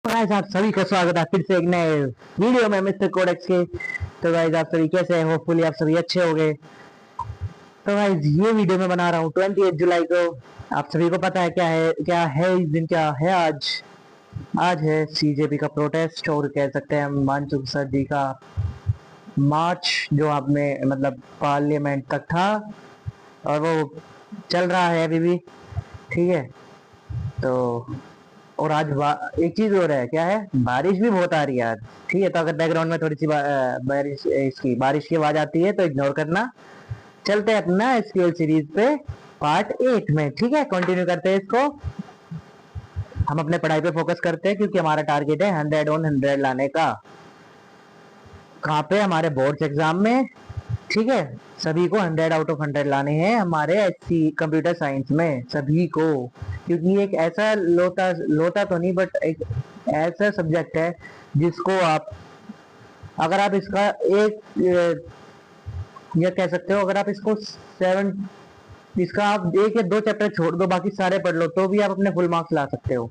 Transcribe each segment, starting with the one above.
Guys आप सभी का स्वागत है फिर से एक नए वीडियो में मिस्टर कोडेक्स के। तो गाइस आप सभी कैसे हैं? होपफुली आप सभी अच्छे होंगे। तो गाइस ये वीडियो मैं बना रहा हूँ 28 जुलाई को। आप सभी को पता है क्या है इस दिन, क्या है आज। आज है सीजेपी का प्रोटेस्ट, और कह सकते हैं हम मानसून सर जी का मार्च, जो आप में मतलब पार्लियामेंट तक था और वो चल रहा है अभी भी। ठीक है। तो और आज एक चीज हो रहा है, क्या है, बारिश भी बहुत आ रही है आज। ठीक है। तो अगर बैकग्राउंड में थोड़ी सी बारिश की आवाज आती है तो इग्नोर करना। चलते हैं अपना एसक्यूएल सीरीज पे पार्ट 8 में। ठीक है, कंटिन्यू करते हैं इसको। हम अपने पढ़ाई पे फोकस करते हैं क्योंकि हमारा टारगेट है 100 ऑन 100 लाने का। कहाँ पे? हमारे बोर्ड्स एग्जाम में। ठीक है। सभी को 100 आउट ऑफ 100 लाने हैं हमारे एचसी कंप्यूटर साइंस में, सभी को। क्योंकि एक ऐसा लोता लोता तो नहीं, बट एक ऐसा सब्जेक्ट है जिसको आप, अगर आप इसका एक ये कह सकते हो, अगर आप इसको इसका आप एक या दो चैप्टर छोड़ दो, बाकी सारे पढ़ लो, तो भी आप अपने फुल मार्क्स ला सकते हो।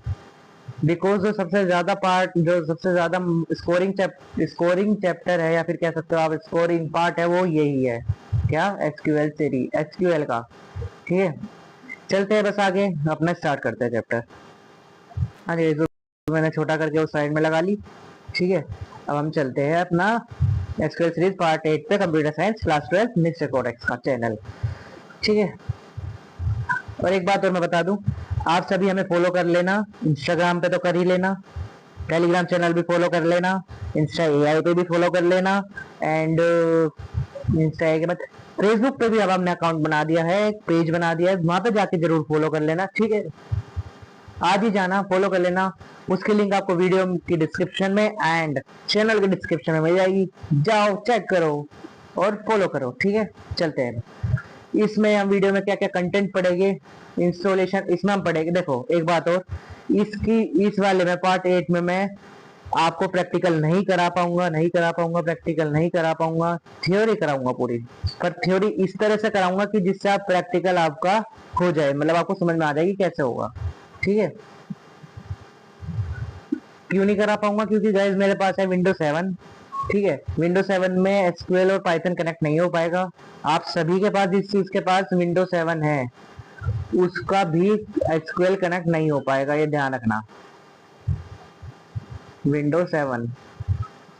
बिकॉज जो सबसे ज्यादा पार्ट, जो सबसे ज्यादा स्कोरिंग चैप्टर है, या फिर कह सकते हो आप स्कोरिंग पार्ट है, वो यही है। क्या? एसक्यूएल सीरीज, एसक्यूएल का। ठीक है। चलते हैं बस आगे, अपना स्टार्ट करते हैं चैप्टर। हाँ जी, तो मैंने छोटा करके उस साइड में लगा ली। ठीक है। अब हम चलते हैं अपना एसक्यूएल सीरीज पार्ट 8 पे, computer science class 12 mister Codex का चैनल। ठीक है। और एक बात और मैं बता दूं, आप सभी हमें फॉलो कर लेना। इंस्टाग्राम पे तो कर ही लेना, टेलीग्राम चैनल भी फॉलो कर लेना, इंस्टा एआई पे भी फॉलो कर लेना, एंड इंस्टा के बाद फेसबुक पे भी अब हमने अकाउंट बना दिया है, एक पेज बना दिया है, वहां पे जाके जरूर फॉलो कर लेना। ठीक है। आज ही जाना, फॉलो कर लेना। उसकी लिंक आपको वीडियो की डिस्क्रिप्शन में एंड चैनल के डिस्क्रिप्शन में मिल जाएगी। जाओ, चेक करो और फॉलो करो। ठीक है। चलते हैं। इसमें हम वीडियो में क्या क्या कंटेंट पढ़ेंगे, इंस्टॉलेशन इसमें हम पढ़ेंगे। देखो एक बात और, इसकी इस वाले में पार्ट 8 में मैं आपको प्रैक्टिकल नहीं करा पाऊंगा, प्रैक्टिकल नहीं करा पाऊंगा। थ्योरी कराऊंगा पूरी, पर थ्योरी इस तरह से कराऊंगा कि जिससे आप प्रैक्टिकल आपका हो जाए, मतलब आपको समझ में आ जाएगी कैसे होगा। ठीक है। क्यों नहीं करा पाऊंगा? क्योंकि गाइस मेरे पास है विंडो 7। ठीक है। विंडो 7 में एसक्यूएल और पाइथन कनेक्ट नहीं हो पाएगा। आप सभी के पास, जिस चीज के पास विंडो 7 है उसका भी एसक्यूएल कनेक्ट नहीं हो पाएगा, ये ध्यान रखना। विंडो 7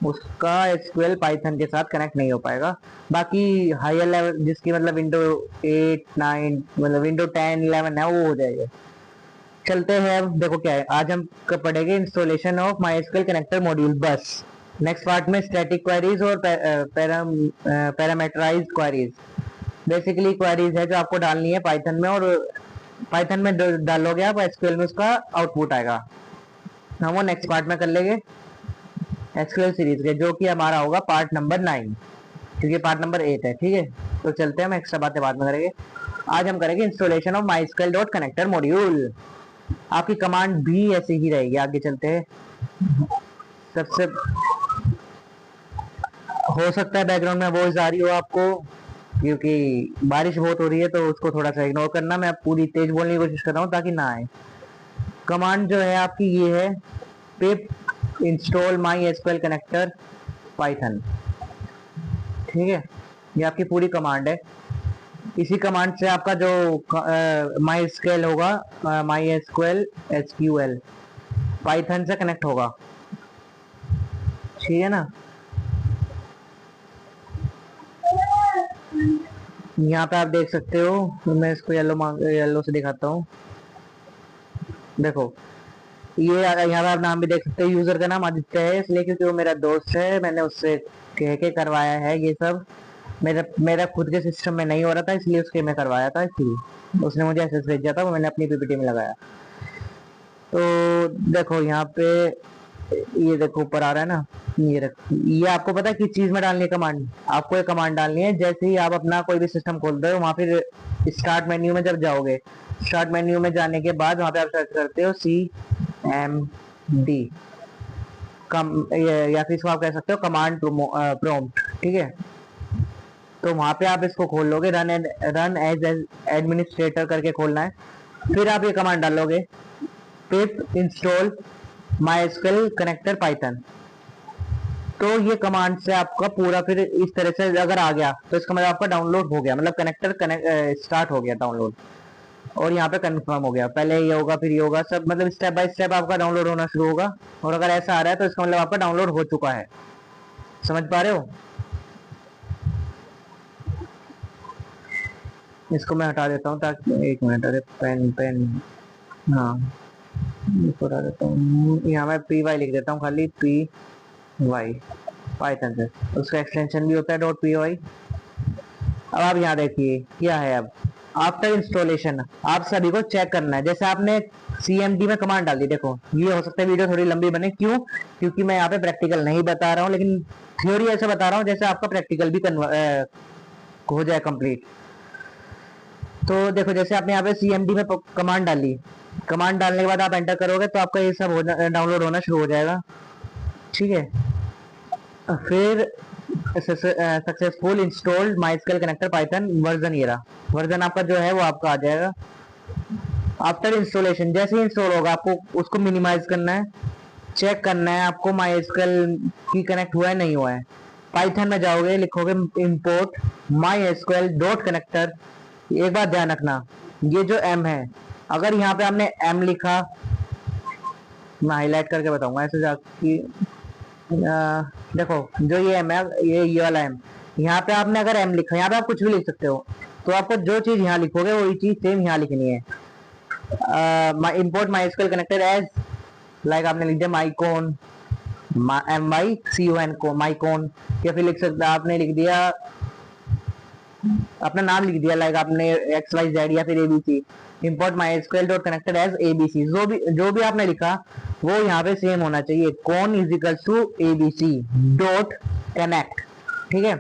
उसका एसक्यूएल पाइथन के साथ कनेक्ट नहीं हो पाएगा। बाकी हायर लेवल जिसकी मतलब विंडो 8 9 मतलब विंडो 10 11 है, वो हो जाएगा। चलते हैं। अब देखो क्या है, आज हम पढ़ेंगे installation of MySQL connector module बस। नेक्स्ट पार्ट में स्टैटिक क्वेरीज और पैरामीटराइज्ड क्वेरीज। बेसिकली क्वेरीज है जो आपको डालनी है पाइथन में, और पाइथन में डालोगे आप, एसक्यूएल में उसका आउटपुट आएगा। हम वो नेक्स्ट पार्ट में कर लेंगे एसक्यूएल सीरीज के, जो कि हमारा होगा पार्ट नंबर 9, क्योंकि पार्ट नंबर 8 है। ठीक है। तो चलते हैं, हम एक्स्ट्रा बातें बाद में करेंगे। आज हम करेंगे installation of MySQL dot connector module. आपकी कमांड भी ऐसी ही रहेगी। आगे चलते हैं। सबसे हो सकता है बैकग्राउंड में वॉइस आ रही हो आपको, क्योंकि बारिश बहुत हो रही है, तो उसको थोड़ा सा इग्नोर करना। मैं पूरी तेज बोलने की कोशिश कर रहा हूँ ताकि ना आए। कमांड जो है आपकी ये है, पिप इंस्टॉल माई एसक्यूएल कनेक्टर पाइथन। ठीक है। ये आपकी पूरी कमांड है। इसी कमांड से आपका जो माई एसक्यूएल होगा, माई एसक्यूएल एसक्यूएल पाइथन से कनेक्ट होगा। ठीक है ना। यहाँ पे आप देख सकते हो, मैं इसको येलो से दिखाता हूँ। देखो ये यहाँ पे आप नाम भी देख सकते हो। यूजर का नाम आदित्य है, इसलिए क्योंकि वो मेरा दोस्त है, मैंने उससे कह के करवाया है ये सब। मेरा खुद के सिस्टम में नहीं हो रहा था, इसलिए उसके मैं करवाया था, इसलिए उसने मुझे एसएस भेजा था, वो मैंने अपनी पीपीटी में लगाया। तो देखो यहाँ पे, ये देखो ऊपर आ रहा है ना, ये आपको पता है किस चीज में डालनी है कमांड? आपको ये कमांड डालनी है जैसे ही आप अपना कोई भी सिस्टम खोलते हो, वहां फिर स्टार्ट मेन्यू में जब जाओगे, स्टार्ट मेन्यू में जाने के बाद वहां पे आप सर्च करते हो CMD या फिर इसको आप कह सकते हो कमांड प्रॉम्प्ट। ठीक है। तो वहां पे आप इसको खोल लोगे, रन एज एडमिनिस्ट्रेटर करके खोलना है। फिर आप ये कमांड डालोगे, पिप इंस्टॉल MySQL कनेक्टर पाइथन। तो ये कमांड से आपका पूरा फिर इस तरह से अगर आ गया तो इसका मतलब आपका डाउनलोड हो गया, मतलब कनेक्टर स्टार्ट हो गया डाउनलोड, और यहाँ पे कंफर्म हो गया। पहले ये होगा फिर ये होगा, सब मतलब स्टेप बाय स्टेप आपका डाउनलोड होना शुरू होगा। और अगर ऐसा आ रहा है तो इसका मतलब आपका डाउनलोड हो चुका है। समझ पा रहे हो? इसको मैं हटा देता हूँ ताकि, एक मिनट, अरे पेन पेन, हाँ इसको हटा देता हूँ। यहाँ मैं पी वाई लिख देता हूँ, खाली पी वाई पाइथन से, उसका एक्सटेंशन भी होता है डॉट पी वाई। अब आप यहाँ देखिए क्या है। अब आफ्टर इंस्टॉलेशन आप सभी को चेक करना है। जैसे आपने cmd में कमांड डाल दी, देखो ये हो सकता है वीडियो थोड़ी लंबी बने, क्यों? क्योंकि मैं यहाँ पे प्रैक्टिकल नहीं बता रहा हूँ, लेकिन थ्योरी ऐसे बता रहा हूँ जैसे आपका प्रैक्टिकल भी हो जाए कंप्लीट। तो देखो जैसे आपने यहाँ पे cmd में कमांड डाली, कमांड डालने के बाद आप एंटर करोगे तो आपका ये सब डाउनलोड होना शुरू हो जाएगा। ठीक है, फिर successful installed MySQL connector Python version, ये रहा वर्जन आपका जो है वो आपका आ जाएगा। आफ्टर इंस्टॉलेशन जैसे ही इंस्टॉल होगा आपको उसको मिनिमाइज करना है, चेक करना है आपको MySQL की कनेक्ट हुआ है नहीं हुआ है। पाइथन में जाओगे, लिखोगे इंपोर्ट MySQL डॉट कनेक्टर। एक बात ध्यान रखना, ये जो m है, अगर यहाँ पे हमने m लिखा, मैं हाईलाइट करके बताऊंगा ऐसे जाके, देखो जो ये m है, ये वाला m, यहाँ पे आपने अगर m लिखा, यहाँ पे आप कुछ भी लिख सकते हो, तो आपको जो चीज यहाँ लिखोगे वही चीज सेम यहाँ लिखनी है। Import MySQL connector as, like आपने लिख दिया माइकोन, MyCon को माइकोन, या फिर लिख सकते आपने लिख दिया अपना नाम लिख दिया, लाइक आपने XYZ या फिर ABC। Import MySQL dot connected as ABC, जो भी आपने लिखा वो यहाँ पे सेम होना चाहिए। Con is equal to ABC dot connect. ठीक है,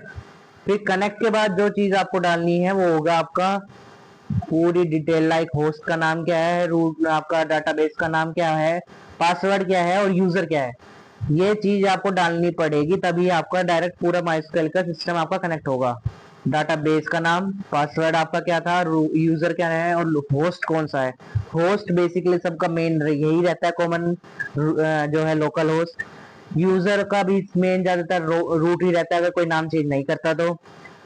फिर कनेक्ट के बाद जो चीज आपको डालनी है वो होगा आपका पूरी डिटेल, लाइक होस्ट का नाम क्या है, रूट आपका डाटाबेस का नाम क्या है, पासवर्ड क्या है और यूजर क्या है। ये चीज आपको डालनी पड़ेगी, तभी आपका डायरेक्ट पूरा MySQL का सिस्टम आपका कनेक्ट होगा। डाटाबेस का नाम, पासवर्ड आपका क्या था, यूजर क्या है, और होस्ट कौन सा है। होस्ट बेसिकली सबका मेन यही रहता है, कॉमन जो है लोकल होस्ट। यूजर का भी मेन ज्यादातर रूट ही रहता है, अगर कोई नाम चेंज नहीं करता तो।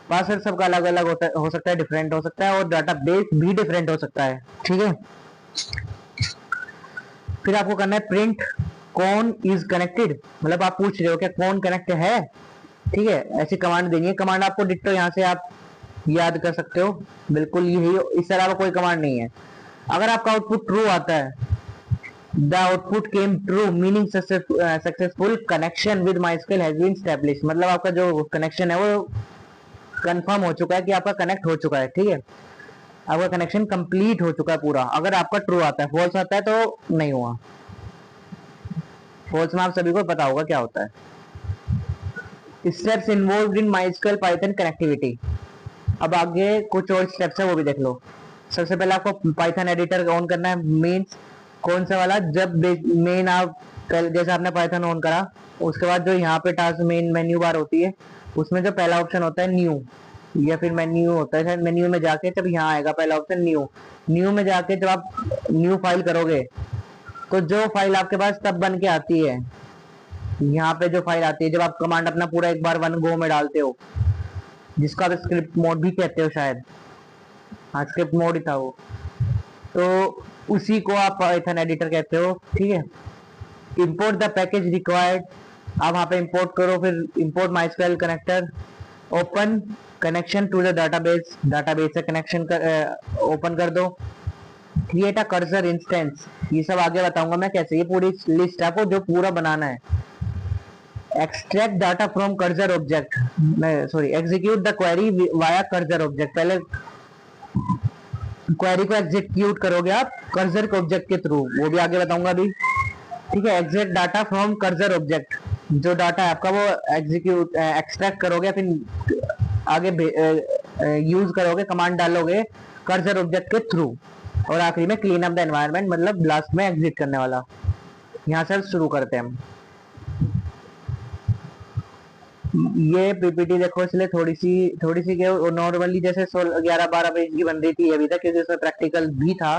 पासवर्ड सबका अलग अलग हो सकता है, डिफरेंट हो सकता है, और डाटाबेस भी डिफरेंट हो सकता है। ठीक है, फिर आपको करना है प्रिंट कौन इज कनेक्टेड, मतलब आप पूछ रहे हो क्या कौन कनेक्ट है। ठीक है, ऐसी कमांड देनी है। कमांड आपको डिट्टो यहाँ से आप याद कर सकते हो, बिल्कुल यही, इससे अलावा कोई कमांड नहीं है। अगर आपका आउटपुट ट्रू आता है, the output came true meaning successful connection with MySQL has been established, मतलब आपका जो कनेक्शन है वो कंफर्म हो चुका है कि आपका कनेक्ट हो चुका है। ठीक है, आपका कनेक्शन कंप्लीट हो चुका है पूरा। अगर आपका ट्रू आता है, फॉल्स आता है तो नहीं हुआ। फॉल्स में आप सभी को पता होगा क्या होता है। स्टेप्स इन्वॉल्व्ड इन MySQL पाइथन कनेक्टिविटी, अब आगे कुछ और स्टेप्स है वो भी देख लो। सबसे पहले आपको पाइथन एडिटर ऑन करना है। मीन्स कौन सा वाला, जब मेन आप जैसे आपने पाइथन ऑन करा, उसके बाद जो यहाँ पे टास्क मेन मेन्यू बार होती है, उसमें जो पहला ऑप्शन होता है न्यू, या फिर मेन्यू होता है, मेन्यू में जाके जब यहाँ आएगा पहला ऑप्शन न्यू, न्यू में जाके जब आप न्यू फाइल करोगे तो जो फाइल आपके पास तब बन के आती है, यहाँ पे जो फाइल आती है जब आप कमांड अपना पूरा एक बार वन गो में डालते हो, जिसको आप स्क्रिप्ट मोड भी कहते हो शायद, हाँ स्क्रिप्ट मोड ही था वो, तो उसी को आप पाइथन एडिटर कहते हो। ठीक है, इंपोर्ट द पैकेज रिक्वायर्ड, आप वहाँ पे इंपोर्ट करो, फिर import MySQL connector, open connection to the database, database से कनेक्शन ओपन कर दो। क्रिएट अ कर्सर इंस्टेंस, ये सब आगे बताऊंगा मैं कैसे, ये पूरी लिस्ट आपको जो पूरा बनाना है। Extract data from cursor object, sorry execute the query via cursor object, पहले क्वेरी को एग्जीक्यूट करोगे आप कर्सर के ऑब्जेक्ट के थ्रू, वो भी आगे बताऊंगा अभी। ठीक है, exact data from cursor object, जो डाटा है आपका वो एग्जीक्यूट एक्सट्रैक्ट करोगे, फिर आगे यूज करोगे, कमांड डालोगे कर्सर ऑब्जेक्ट के थ्रू। और आखिरी में क्लीन अप द एनवायरनमेंट, मतलब लास्ट में एग्जिट करने वाला। यहाँ से शुरू करते हैं हम। ये पीपीटी देखो, इसलिए थोड़ी सी नॉर्मली जैसे 11-12 पेज की बन रही थी अभी तक, क्योंकि उसमें प्रैक्टिकल भी था,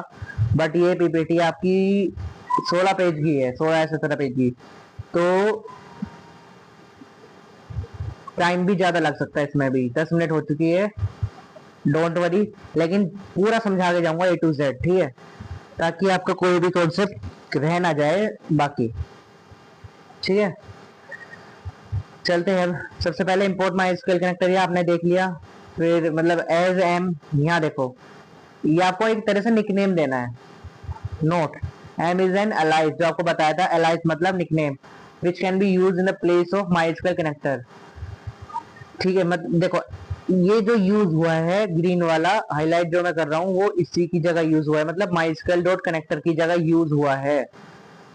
बट ये पीपीटी आपकी 16 पेज की है, 16 या 17 पेज की, तो टाइम भी ज्यादा लग सकता है इसमें भी। 10 मिनट हो चुकी है, डोंट वरी, लेकिन पूरा समझा के जाऊंगा A to Z, ठीक है, ताकि आपका कोई भी कॉन्सेप्ट रह ना जाए बाकी, ठीक है। चलते हैं। सबसे पहले इंपोर्ट माई एसक्यूएल कनेक्टर, ये आपने देख लिया। फिर मतलब एज एम, यहाँ देखो, ये आपको एक तरह से निकनेम देना है। Note, M is an alias, जो आपको बताया था, अलाइज मतलब nickname, which can be use in the place of my SQL connector, ठीक है। मतलब देखो, ये जो यूज हुआ है ग्रीन वाला हाईलाइट जो मैं कर रहा हूँ, वो इसी की जगह यूज हुआ है, मतलब माइस्क्वेल डॉट कनेक्टर की जगह यूज हुआ है।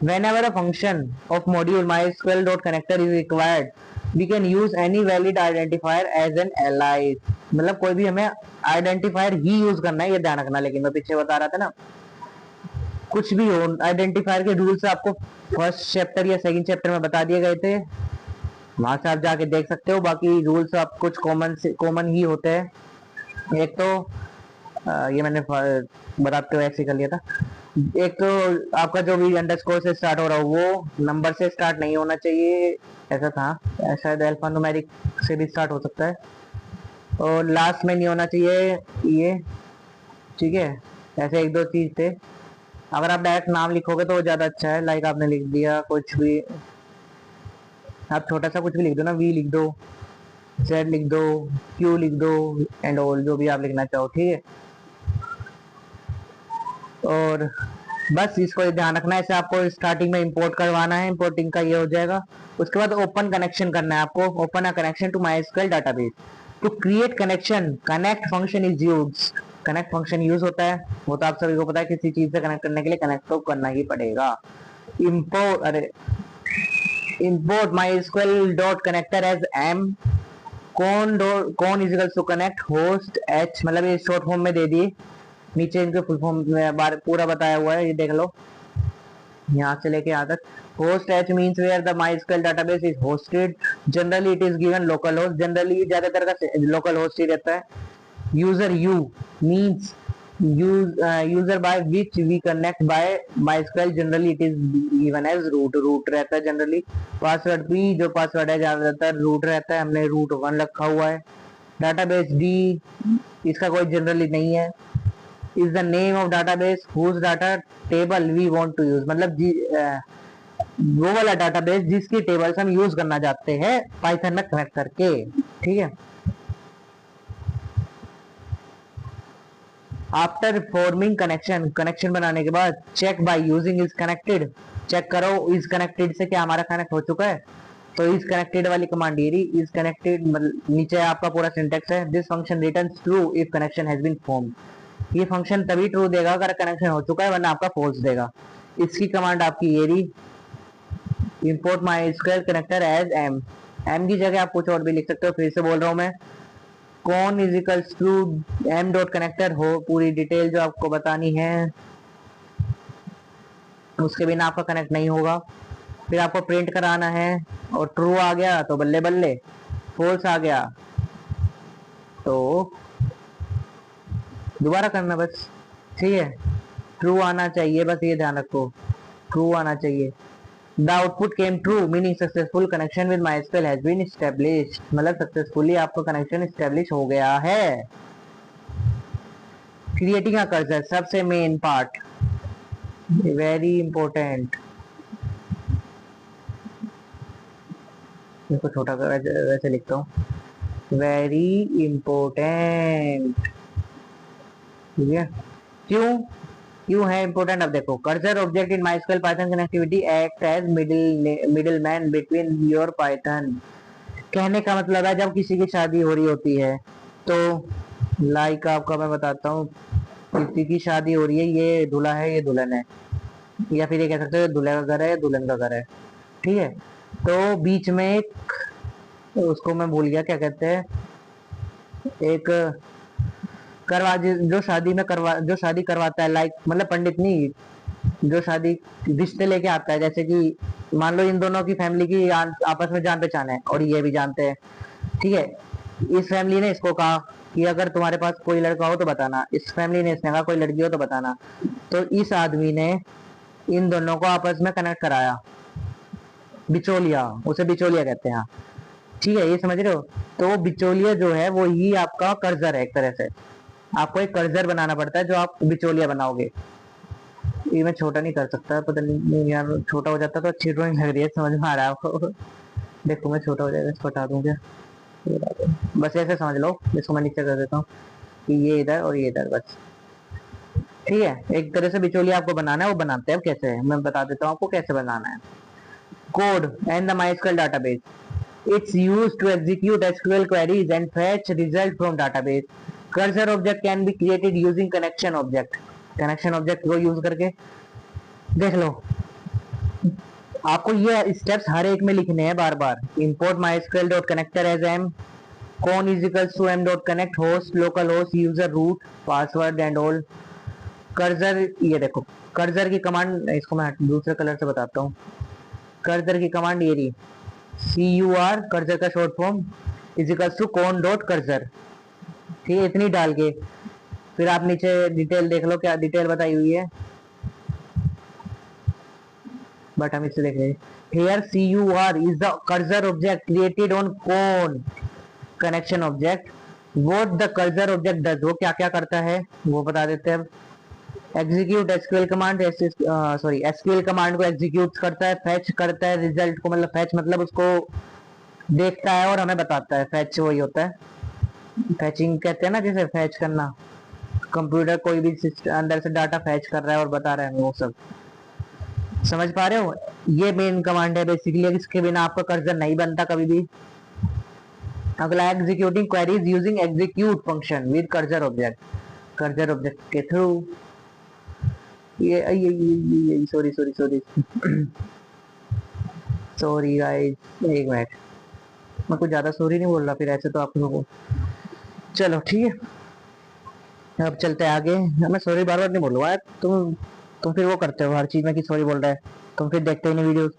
whenever a function of module mysql dot connector is required, we can use any valid identifier as an alias, मतलब कोई भी हमें आइडेंटिफायर ही यूज करना है, ये ध्यान रखना। लेकिन मैं पीछे बता रहा था ना, कुछ भी हो, आइडेंटिफायर के रूल्स आपको फर्स्ट चैप्टर या सेकंड चैप्टर में बता दिए गए थे, वहां से आप जाके देख सकते हो। बाकी रूल्स आप कुछ कॉमन ही होते हैं। एक तो ये मैंने बताते हुए ऐसे कर लिया था। एक तो आपका जो भी अंडरस्कोर से स्टार्ट हो रहा हो वो नंबर से स्टार्ट नहीं होना चाहिए, ऐसा था। शायद अल्फा न्यूमेरिक से भी स्टार्ट हो सकता है। और लास्ट में नहीं होना चाहिए ये, ठीक है। ऐसे एक दो चीज थे। अगर आप डायरेक्ट नाम लिखोगे तो वो ज्यादा अच्छा है। लाइक आपने लिख दिया कुछ भी, आप छोटा सा कुछ भी लिख दो ना, वी लिख दो, जेड लिख दो, क्यू लिख दो, एंड ऑल, जो भी आप लिखना चाहो, ठीक है। और बस इसको ध्यान रखना है, इसे आपको स्टार्टिंग में इंपोर्ट करवाना है, इंपोर्टिंग का ये हो जाएगा। उसके बाद ओपन कनेक्शन करना है आपको, open a connection to MySQL database. To create connection, connect function is used, connect function use होता है, वो तो आप सभी को पता है। किसी चीज से कनेक्ट करने के लिए कनेक्ट तो करना ही पड़ेगा। इंपोर्ट, अरे import mysql dot connector as m कौन is equals to connect host h, मतलब ये शॉर्ट फॉर्म में दे दिए, नीचे इनके फुल फॉर्म में पूरा बताया हुआ है, ये देख लो यहाँ से लेके यहाँ तक। Host h means where the mysql database is hosted, generally it is given local host, generally ज्यादातर का लोकल होस्ट ही रहता है। User u means user by which we connect by MySQL, generally it is given as root रहता है generally. Password p, जो password है ज्यादातर रूट रहता है, हमने रूट 1 रखा हुआ है। डाटाबेस d, इसका कोई जनरली नहीं है। Is the name of database whose data table we want to use, मतलब वो वाला डाटाबेस जिसकी टेबल्स हम यूज करना चाहते हैं पाइथन में कनेक्ट करके, ठीक है। आफ्टर फॉर्मिंग कनेक्शन, कनेक्शन बनाने के बाद check by using is connected, check करो इज कनेक्टेड से क्या हमारा कनेक्ट हो चुका है। तो इज कनेक्टेड वाली कमांड ये रही, इज कनेक्टेड, नीचे आपका पूरा सिंटेक्स है। This function returns true if connection has been formed, ये फंक्शन तभी ट्रू देगा अगर कनेक्शन हो चुका है, वरना आपका फॉल्स देगा। इसकी कमांड आपकी ये रही, import MySQL connector as M, M की जगह आप कुछ और भी लिख सकते हो। फिर से बोल रहा हूँ मैं, con is equals to M dot connector हो, पूरी डिटेल जो आपको बतानी है, उसके बिना आपका कनेक्ट नहीं होगा। फिर आपको प्रिंट कराना है, और ट्रू आ गया तो बल्ले बल्ले, फॉल्स आ गया तो दोबारा करना बस, ठीक है। ट्रू आना चाहिए, बस ये ध्यान रखो, ट्रू आना चाहिए। The output came true meaning successful connection with MySQL has been established, मतलब सक्सेसफुली आपका कनेक्शन एस्टेब्लिश हो गया है। क्रिएटिंग अ कर्सर, सबसे मेन पार्ट, वेरी इंपॉर्टेंट। इसको छोटा कर वैसे लिखता हूँ, वेरी इंपॉर्टेंट, ठीक है। क्यों है इंपॉर्टेंट, अब देखो। Cursor object in MySQL Python connectivity act as middle man between your Python, कहने का मतलब है जब किसी की शादी हो रही होती है तो लाइक आपका मैं बताता हूँ, किसी की शादी हो रही है, ये दूल्हा है ये दुल्हन है, या फिर ये कह सकते हो दूल्हे का घर है दुल्हन का घर है, ठीक है। तो बीच में एक, उसको मैं भूल गया क्या कहते हैं, एक करवा, जो शादी में जो शादी करवाता है, लाइक मतलब पंडित नहीं, जो शादी रिश्ते लेके आता है। जैसे कि मान लो इन दोनों की फैमिली की आपस में जान पहचान है और ये भी जानते हैं, ठीक है। इस फैमिली ने इसको कहा कि अगर तुम्हारे पास कोई लड़का हो तो बताना, इस फैमिली ने इसने कहा कोई लड़की हो तो बताना। तो इस आदमी ने इन दोनों को आपस में कनेक्ट कराया, बिचौलिया, उसे बिचौलिया कहते हैं। ठीक है, ये समझ रहे हो। तो वो बिचौलिया जो है वो ही आपका कर्जर है एक तरह से। आपको एक कर्जर बनाना पड़ता है जो आप बिचौलिया बनाओगे। ये मैं छोटा नहीं कर सकता, पता नहीं यार, छोटा हो जाता तो अच्छी ड्राइंग लग रही है, समझ में आ रहा है आपको। देखो मैं छोटा हो जाएगा, इसको हटा दूं क्या, बस ऐसे समझ लो। इसको मैं नीचे कर देता हूँ कि ये इधर और ये इधर, बस। ठीक है, एक तरह से बिचौलिया आपको बनाना है, वो बनाते हैं कैसे है मैं बता देता हूँ आपको कैसे बनाना है। Code and the MySQL database. It's used to execute SQL queries and fetch result from database. Cursor object can be created using connection object. Connection object को यूज करके देख लो। आपको ये स्टेप्स हर एक में लिखने हैं बार बार। Import MySQL dot connector as m con is equals to m dot connect host local host user root password and all. Cursor, ये देखो कर्सर की कमांड, इसको मैं दूसरे कलर से बताता हूँ। कर्सर की कमांड ये रही, CUR कर्सर का short form is equals to con dot cursor. ठीक है, इतनी डाल के फिर आप नीचे डिटेल देख लो, क्या डिटेल बताई हुई है, बट हम इससे देख रहे हैं। Here CUR is the cursor object created on cone connection object. What the cursor object does, वो क्या क्या करता है वो बता देते हैं। Execute SQL command, sorry SQL command को एग्जीक्यूट करता है, फेच करता है रिजल्ट को, मतलब फेच मतलब उसको देखता है और हमें बताता है। फेच वही होता है, फेचिंग कहते हैं ना, जैसे फेच करना, कंप्यूटर कोई भी अंदर से डाटा फेच कर रहा है और बता रहा है, वो सब समझ पा रहे हो। ये मेन कमांड है बेसिकली, इसके बिना आपका कर्सर नहीं बनता कभी भी। अगला executing queries using execute function with cursor object, cursor object के थ्रू। ये sorry sorry sorry sorry guys, एक मिनट, मैं कुछ ज्यादा सॉरी नहीं बोल रहा फिर ऐसे तो आप लोगों को। चलो ठीक है, अब चलते हैं आगे। मैं सॉरी बार बार नहीं बोलूँगा, तुम फिर वो करते हो हर चीज में कि सॉरी बोल रहा है, तुम फिर देखते ही नहीं videos.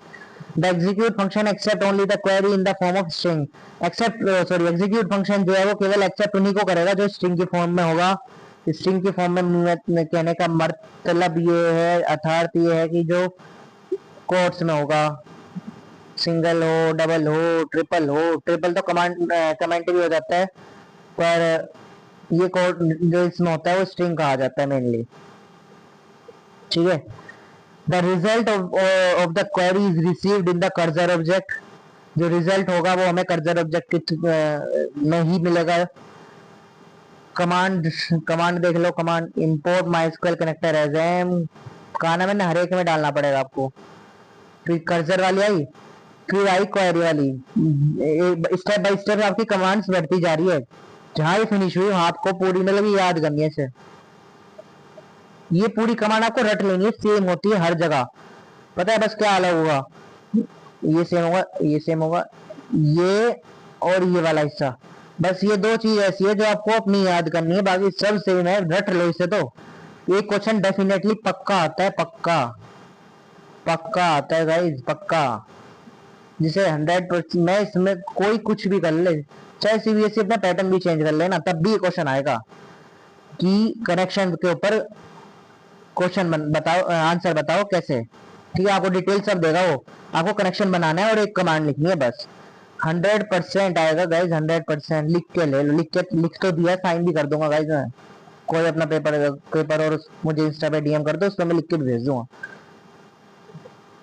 The execute function accept only the query in the form of string. Accept sorry execute function जो है वो केवल एक्सेप्ट उन्हीं को करेगा जो स्ट्रिंग की फॉर्म में होगा। स्ट्रिंग की फॉर्म में कहने का मतलब ये है, अर्थात ये है कि जो कोट्स में होगा, सिंगल हो, डबल हो, ट्रिपल हो। ट्रिपल तो कमेंट भी हो जाता है, पर ये कोड जो इसमें होता है वो स्ट्रिंग कहा जाता है मेनली। ठीक है, the result of the query is received in the cursor object. जो रिजल्ट होगा वो हमें कर्सर ऑब्जेक्ट में ही मिलेगा। कमांड देख लो, command import MySQL connector as M, कहना मैंने हर एक में डालना पड़ेगा आपको। फिर कर्सर वाली आई, फिर आई क्वेरी वाली, स्टेप बाय स्टेप आपकी कमांड्स बढ़ती जा रही है। जहां ये फिनिश हुई वहां आपको पूरी मतलब याद करनी है। ये पूरी कमांड आपको रट लेनी है, सेम होती है हर जगह। पता है बस क्या अलग होगा, ये सेम होगा, ये सेम होगा, ये और ये वाला हिस्सा, बस ये दो चीज ऐसी है जो आपको अपनी याद करनी है, बाकी सब सेम है, रट लो इसे। तो ये क्वेश्चन डेफिनेटली पक्का आता है, पक्का पक्का आता है गाइस, पक्का। जिसे 100% मैं इसमें कोई कुछ भी कर ले, चाहे सीबीएसई अपना पैटर्न भी चेंज कर लेना, तब भी क्वेश्चन आएगा कि कनेक्शन के ऊपर क्वेश्चन बताओ, आंसर बताओ कैसे। ठीक है, आपको डिटेल सब देगा वो, आपको कनेक्शन बनाना है और एक कमांड लिखनी है बस। 100% आएगा गाइज, 100%। लिख के ले लो, लिख तो दिया, साइन भी कर दूंगा गाइज मैं। कोई अपना पेपर और मुझे इंस्टा पे डीएम कर दो, उसमें मैं लिख के भेज दूंगा।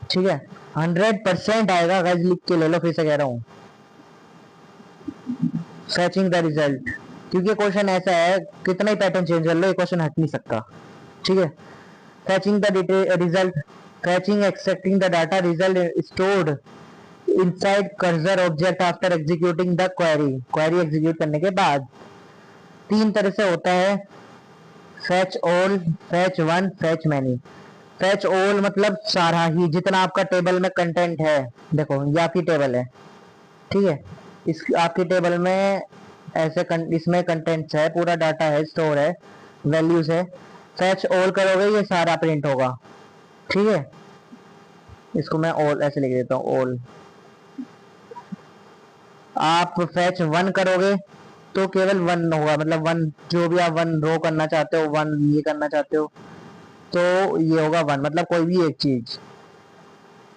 ठीक है, 100% आएगा गाइज, लिख के ले लो, फिर से कह रहा हूँ। फैचिंग द रिजल्ट, क्योंकि क्वेश्चन ऐसा है कितना ही पैटर्न चेंज कर लो ये क्वेश्चन हट नहीं सकता। ठीक है, fetching the result, fetching extracting the data result stored inside cursor object after executing the query। query execute करने के बाद तीन तरह से होता है, fetch all, fetch one, fetch many। fetch all मतलब सारा ही, जितना आपका टेबल में कंटेंट है। देखो ये आपकी टेबल है, ठीक है, इस आपकी टेबल में ऐसे इसमें कंटेंट्स है, पूरा डाटा है, स्टोर है, वैल्यूज है। फैच ऑल करोगे ये सारा प्रिंट होगा। ठीक है, इसको मैं ऑल ऐसे लिख देता हूँ, ऑल। आप फैच वन करोगे तो केवल वन होगा, मतलब वन, जो भी आप वन रो करना चाहते हो, वन ये करना चाहते हो, तो ये होगा 1, मतलब कोई भी एक चीज।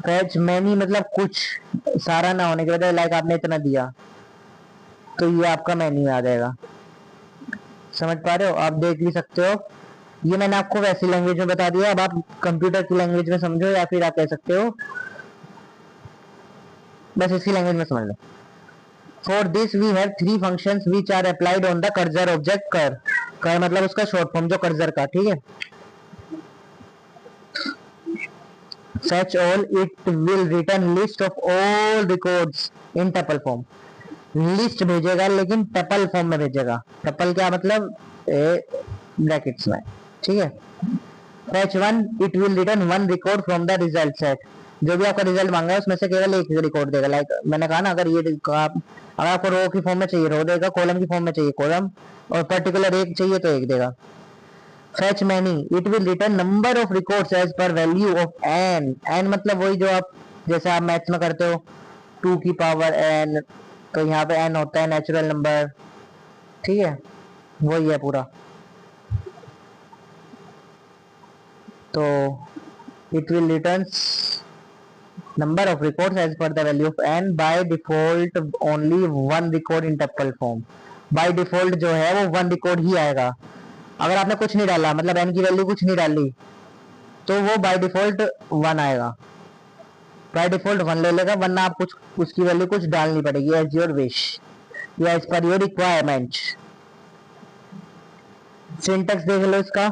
फैच मैनी मतलब कुछ, सारा ना होने के बजाय लाइक आपने इतना दिया तो ये आपका मैनी में आ जाएगा। समझ पा रहे हो? आप देख भी सकते हो, ये मैंने आपको वैसी लैंग्वेज में बता दिया, अब आप कंप्यूटर की लैंग्वेज में समझो या फिर आप कह सकते हो बस इसकी लैंग्वेज में समझ लो। For this we have 3 functions which are applied on the cursor object. कर मतलब उसका शॉर्ट फॉर्म जो कर्सर का, ठीक है। Fetch all, it will return list of all records in tuple form। List भेजेगा लेकिन टपल फॉर्म में भेजेगा। टपल क्या मतलब, ब्रैकेट्स में, ठीक है। Fetch 1, it will return 1 record from the result set. जो भी आपका रिजल्ट मांगा है उसमें से केवल एक रिकॉर्ड देगा। लाइक मैंने कहा ना, अगर आपको रो की फॉर्म में चाहिए रो देगा, कॉलम की फॉर्म में चाहिए कॉलम, और पर्टिकुलर एक चाहिए तो एक देगा। fetch many, it will return number of records as per value of n। n मतलब वही जो आप जैसे आप मैथ्स में करते हो 2 की पावर n, तो यहाँ पे n होता है नेचुरल नंबर, ठीक है, वही है पूरा। तो it will returns number of records as per the value of n, by default only one record in tuple form। by default जो है वो 1 रिकॉर्ड ही आएगा। अगर आपने कुछ नहीं डाला, मतलब n की वैल्यू कुछ नहीं डाली, तो वो बाय डिफॉल्ट 1 आएगा। बाय डिफॉल्ट 1 ले लेगा, वरना आप कुछ उसकी वैल्यू कुछ डालनी पड़ेगी एज योर विश या as per your requirement. Syntax देख लो इसका,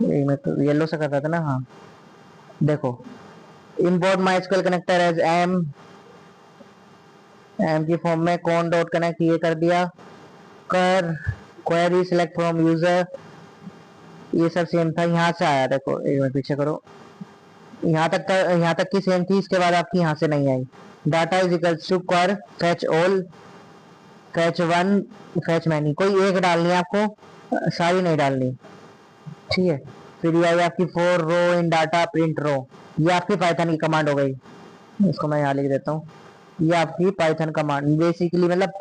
मैं तो येलो से कर रहा था ना, हाँ देखो, import MySQL connector as M, M की फॉर्म में कौन डॉट कनेक्ट ये कर दिया, कर क्वेरी सिलेक्ट फ्रॉम यूजर, ये सब सेम था, यहाँ से आया। देखो एक मिनट पीछे करो, यहाँ तक की सेम थी, इसके बाद आपकी यहाँ से नहीं आई। डाटा इज इक्वल्स टू कर fetch all, fetch 1, fetch many, कोई एक डालनी है आपको, सारी नहीं डालनी, ठीक है। फिर ये आई आपकी for row in data print row, ये आपकी पाइथन की कमांड हो गई। इसको मैं यहाँ लिख देता हूँ, ये आपकी पाइथन कमांड बेसिकली, मतलब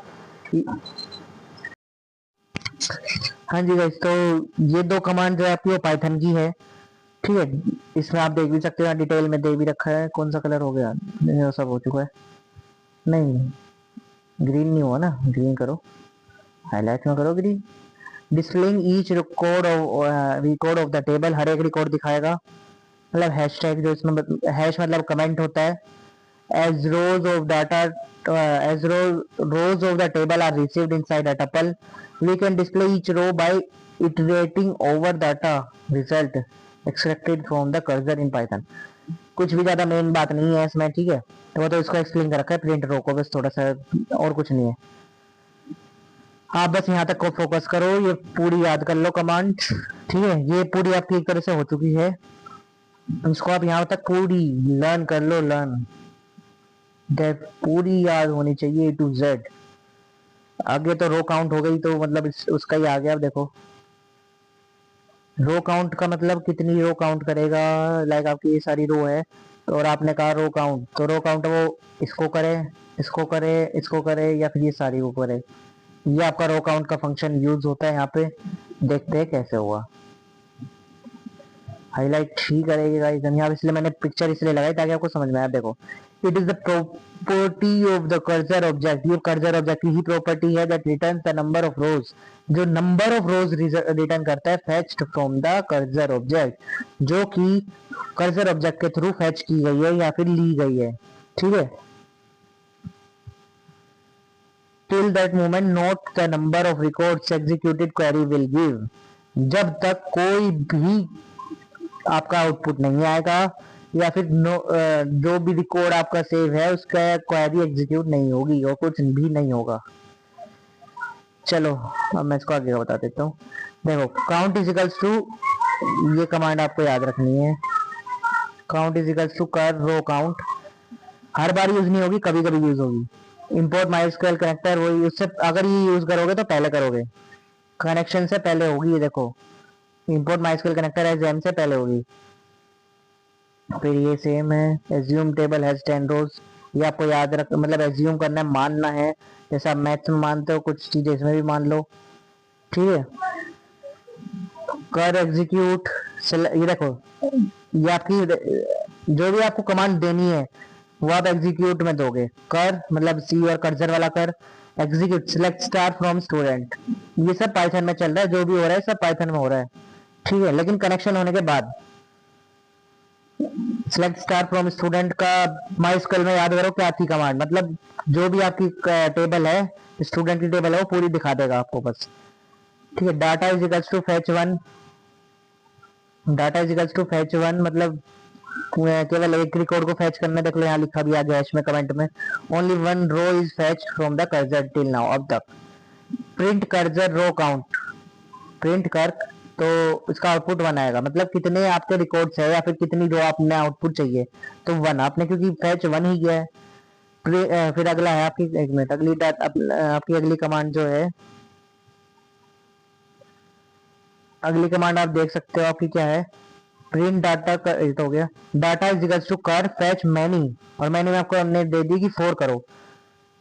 हाँ जी गाइस, तो ये 2 कमांड जो है आपकी वो पाइथन की है, ठीक है। इसमें आप देख भी सकते हो, डिटेल में दे भी रखा है। कौन सा कलर हो गया, ये सब हो चुका है, नहीं ग्रीन नहीं हुआ ना, ग्रीन करो, हाईलाइट में करो green. Displaying each record of the table, हर एक रिकॉर्ड दिखाएगा, मतलब हैशटैग जो इसमें हैश मतलब कमेंट होता है। As rows of data, as rows of the table are received inside a tuple, we can display each row by iterating over data result extracted from the cursor in Python. कुछ भी ज्यादा main बात नहीं है इसमें, ठीक है। तो वो तो इसको एक्सप्लेन कर रखा है प्रिंट रो को, बस थोड़ा सा, और कुछ नहीं है। आप बस यहाँ तक को फोकस करो, ये पूरी याद कर लो कमांड, ठीक है। ये पूरी आपकी एक तरह से हो चुकी है, इसको आप यहाँ तक पूरी लर्न कर लो, लर्न पूरी याद होनी चाहिए A to Z। आगे तो रो काउंट हो गई, तो मतलब उसका ही आ गया। अब देखो रो काउंट का मतलब कितनी रो काउंट करेगा, लाइक आपकी ये सारी रो है, तो और आपने कहा रो काउंट, तो रो काउंट वो इसको करे, इसको करे, इसको करे, या फिर ये सारी को करे। ये आपका रो काउंट का फंक्शन यूज होता है यहाँ पे, देखते हैं कैसे हुआ। हाईलाइट ही करेगी गाइस, यहाँ इसलिए मैंने पिक्चर इसलिए लगाई ताकि आपको समझ में आए। देखो, it is the property of the cursor object, ये कर्सर ऑब्जेक्ट की ही प्रॉपर्टी है that returns the number of रोज, जो नंबर ऑफ रोज रिटर्न करता है fetched from the cursor object, जो कि कर्सर ऑब्जेक्ट के थ्रू फेच की गई है या फिर ली गई है, ठीक है। Till that moment note the number of records executed query will give, जब तक कोई भी आपका आउटपुट नहीं आएगा या फिर जो भी रिकॉर्ड आपका सेव है उसका क्वेरी एग्जीक्यूट नहीं होगी और कुछ भी नहीं होगा। चलो अब मैं इसको आगे बता देता हूँ। देखो, काउंट इज इक्वल्स टू, ये कमांड आपको याद रखनी है, काउंट इज इक्वल्स टू कर रो काउंट, हर बार यूज नहीं होगी, कभी कभी यूज होगी। इंपोर्ट माइस्क्यूएल कनेक्टर, वही उससे अगर ये यूज करोगे तो पहले करोगे, कनेक्शन से पहले होगी। ये देखो, import MySQL connector as M से पहले होगी। फिर ये सेम है, एज्यूम टेबल हैज 10 रोज, ये आपको याद रख, मतलब एज्यूम करना है, मानना है, जैसे आप मैथ्स में मानते हो कुछ चीजें इसमें भी मान लो, ठीक है। कर एग्जीक्यूट, ये देखो, ये आपकी जो भी आपको कमांड देनी है वो आप एग्जीक्यूट में दोगे। कर मतलब सी और कर्सर वाला कर, execute select star from student, ये सब पाइथन में चल रहा है, जो भी हो रहा है सब पाइथन में हो रहा है, ठीक है। लेकिन कनेक्शन होने के बाद सिलेक्ट स्टार फ्रॉम स्टूडेंट का माइस्क्यूएल में याद करो क्या थी कमांड, मतलब जो भी आपकी टेबल है, स्टूडेंट की टेबल है, वो पूरी दिखा देगा आपको बस, ठीक है। Data is equals to fetch one, data is equals to fetch one मतलब केवल एक रिकॉर्ड को फेच करना, देख लो यहाँ लिखा भी आ गया इसमें कमेंट में, only one row is fetch from the cursor till now, अब तक। Print cursor row count, print कर तो इसका आउटपुट वन आएगा, मतलब कितने आपके रिकॉर्ड्स है या फिर कितनी रो आपने आउटपुट चाहिए, तो वन आपने क्योंकि फेच वन ही किया है। फिर अगला है आपकी, एक मिनट, आपकी अगली कमांड जो है, अगली कमांड आप देख सकते हो आपकी क्या है, प्रिंट डाटा का हो गया, डाटा इज इक्वल्स टू कर फेच मैनी, और मैनी में आपको हमने दे दी कि 4 करो,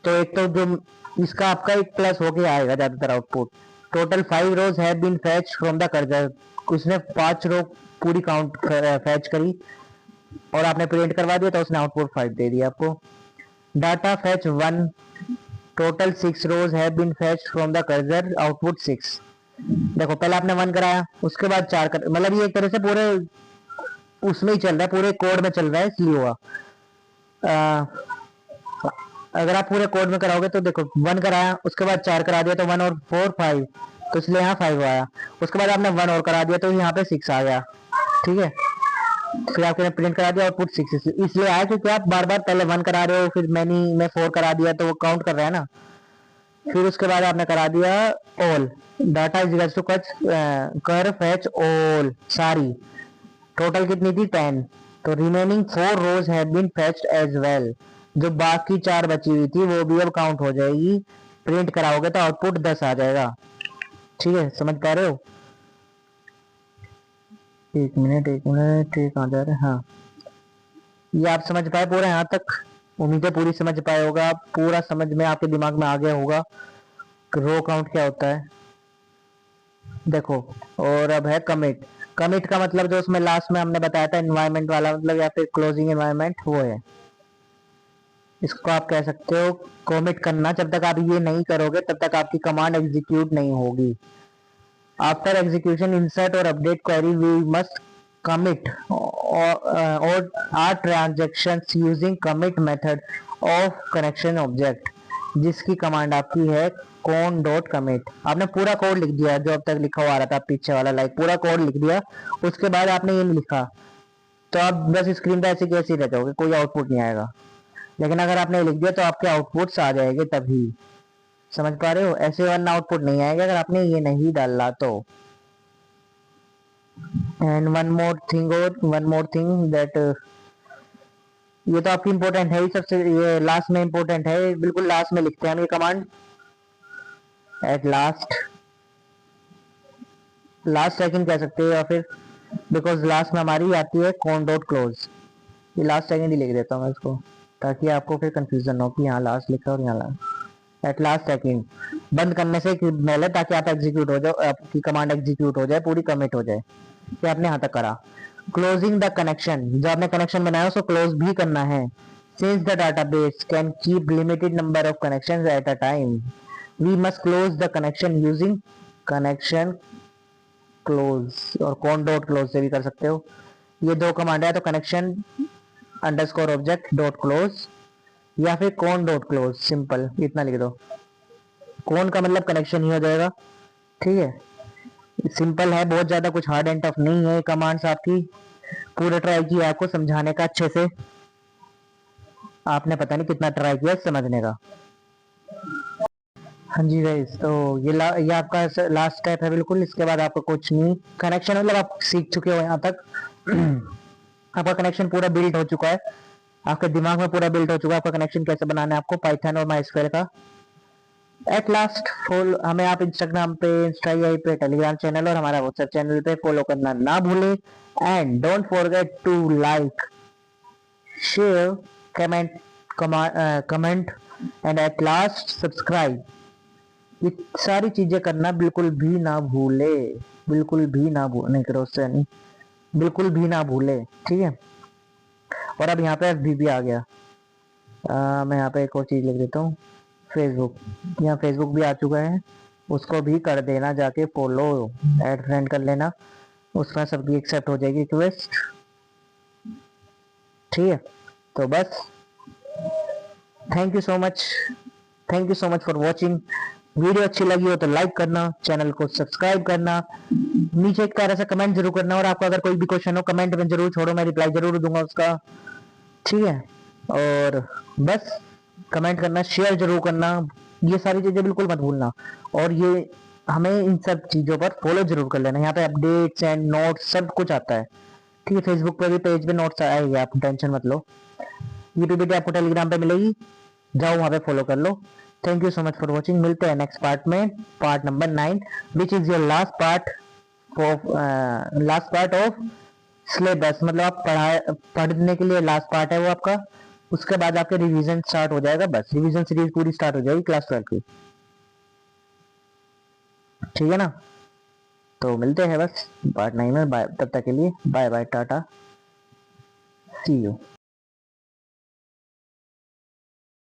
तो एक तो जो इसका आपका एक प्लस होके आएगा ज्यादातर output. Total 5 rows have been fetch from the cursor, उसने 5 रो पूरी काउंट फेच करी और आपने प्रिंट करवा दिया तो उसने आउटपुट 5 दे दिया आपको। Data fetch 1, total 6 rows have been fetch from the cursor, output 6। देखो पहले आपने 1 कराया, उसके बाद 4 कर, मतलब ये एक तरह से पूरे उसमें ही चल रहा है, पूरे कोड में चल रहा है, इसलिए हुआ। अगर आप पूरे कोड में कराओगे तो देखो 1 कराया, उसके बाद 4 करा दिया तो 1 और 4 5, तो इसलिए यहाँ 5 आया, उसके बाद आपने 1 और करा दिया तो यहाँ पे 6 आ गया, ठीक है। फिर आपने प्रिंट करा दिया, आउटपुट 6 इसलिए आया क्योंकि आप बार बार पहले 1 करा रहे हो, फिर मैनी में 4 करा दिया तो वो काउंट कर रहा है ना। फिर उसके बाद आपने करा दिया all, data is equal to कर फेच ऑल सारी, टोटल कितनी थी 10, तो remaining 4 rows have been fetched as well, जो बाकी 4 बची हुई थी वो भी अब काउंट हो जाएगी, प्रिंट कराओगे तो आउटपुट 10 आ जाएगा, ठीक है। समझ पा रहे हो? एक मिनट ये कहाँ जा रहा है, हाँ ये आप समझ पाए पूरा यहाँ तक, उम्मीद है पूरी समझ पाए होगा, पूरा समझ में आपके दिमाग में आ गया होगा रो काउंट क्या होता है। देखो और अब है कमिट, कमिट का मतलब जो उसमें लास्ट में हमने बताया था एनवायरनमेंट वाला, मतलब या फिर क्लोजिंग एनवायरनमेंट, वो है, इसको आप कह सकते हो कमिट करना। जब तक आप ये नहीं करोगे तब तक आपकी कमांड एग्जीक्यूट नहीं होगी। आफ्टर एग्जीक्यूशन इंसर्ट और update query we must commit or our transactions using commit method of connection object, जिसकी कमांड आपकी है कौन डॉट कमिट। आपने पूरा कोड लिख दिया जो अब तक लिखा हुआ आ रहा था पीछे वाला, लाइक पूरा कोड लिख दिया, उसके बाद आपने ये नहीं लिखा तो आप बस स्क्रीन पे ऐसे कैसे रह जाओगे, कोई आउटपुट नहीं आएगा। लेकिन अगर आपने लिख दिया तो आपके आउटपुट्स आ जाएंगे तभी, समझ पा रहे हो? ऐसे वन आउटपुट नहीं आएगा अगर आपने ये नहीं डाला तो। And one more thing that, ये तो आपकी इंपॉर्टेंट है ही सबसे, ये लास्ट में इंपॉर्टेंट है, बिल्कुल लास्ट में लिखते हैं हम ये कमांड, एट लास्ट सेकंड कह सकते हो या फिर, बिकॉज लास्ट में हमारी आती है कॉन डॉट क्लोज, ये लास्ट सेकंड ही लिख देता हूँ मैं इसको ताकि आपको फिर कंफ्यूजन हो कि यहाँ लास्ट लिखा और यहाँ लास्ट। एट लास्ट सेकंड बंद करने से पहले, ताकि आप एग्जीक्यूट हो जाओ, आपकी कमांड एग्जीक्यूट हो जाए, पूरी कमिट हो जाए। ये आपने यहाँ तक करा। क्लोजिंग द कनेक्शन, जो आपने कनेक्शन बनाया उसको क्लोज भी करना है। Since the database can keep limited number of connections at a time, we must close the connection using connection close, और कौन डॉट क्लोज से भी कर सकते हो। ये दो कमांड है, तो connection underscore object dot close या फिर कौन डॉट क्लोज, सिंपल इतना लिख दो। कौन का मतलब कनेक्शन ही हो जाएगा, ठीक है। सिंपल है, बहुत ज्यादा कुछ हार्ड एंड टफ नहीं है कमांड्स आपकी। पूरा ट्राई किया आपको समझाने का अच्छे से, आपने पता नहीं कितना ट्राई किया समझने का। हाँ जी गाइस, तो ये आपका लास्ट स्टेप है बिल्कुल, इसके बाद आपको कुछ नहीं। कनेक्शन मतलब आप सीख चुके हो यहाँ तक आपका कनेक्शन पूरा बिल्ड हो चुका है, आपके दिमाग में पूरा बिल्ड हो चुका है आपका कनेक्शन कैसे बनाना है आपको पाइथन और माइस्क्वेल का। एट लास्ट फॉलो हमें आप इंस्टाग्राम पे, इंस्टाग्राम पे, टेलीग्राम चैनल और हमारा व्हाट्सएप चैनल पे फॉलो करना ना भूले। And don't forget to like, share, comment and at last subscribe, ये सारी चीजें करना बिल्कुल भी ना भूले। बिल्कुल भी ना नहीं करो, उससे नहीं, बिल्कुल भी ना भूले, ठीक है। और अब यहाँ पे एफबी भी आ गया। मैं यहाँ पे एक और चीज़ लिख देता हूँ, फेसबुक। यहाँ फेसबुक भी आ चुका है, उसको भी कर देना जाके फॉलो, ऐड फ्रेंड कर लेना, उसमें सबकी एक्सेप्ट हो जाएगी रिक्वेस्ट, ठीक है। तो बस, thank you so much, thank you so much for watching. Video अच्छी लगी हो तो लाइक करना, चैनल को सब्सक्राइब करना, नीचे एक प्यारा सा कमेंट जरूर करना, और आपका अगर कोई भी क्वेश्चन हो कमेंट में जरूर छोड़ो, मैं रिप्लाई जरूर दूंगा उसका, ठीक है। और बस कमेंट करना, शेयर जरूर करना, ये सारी चीजें बिल्कुल मत भूलना। और ये हमें इन सब चीजों पर फॉलो जरूर कर लेना, यहाँ पे अपडेट्स एंड नोट्स सब कुछ आता है, ठीक है। फेसबुक पे भी पेज पे नोट्स आएंगे, आप टेंशन मत लो। यूट्यूब वीडियो आपको टेलीग्राम पे मिलेगी, जाओ वहां पे फॉलो कर लो। Thank you so much for watching, मिलते हैं नेक्स्ट पार्ट में, part number 9, which is your last part of syllabus, मतलब आप पढ़ने के लिए लास्ट पार्ट है वो आपका। उसके बाद आपके रिवीजन स्टार्ट हो जाएगा, बस रिवीजन सीरीज पूरी स्टार्ट हो जाएगी क्लास 12 की, ठीक है ना। तो मिलते हैं बस पार्ट 9 में, बाय, तब तक के लिए बाय बाय, टाटा, सी यू।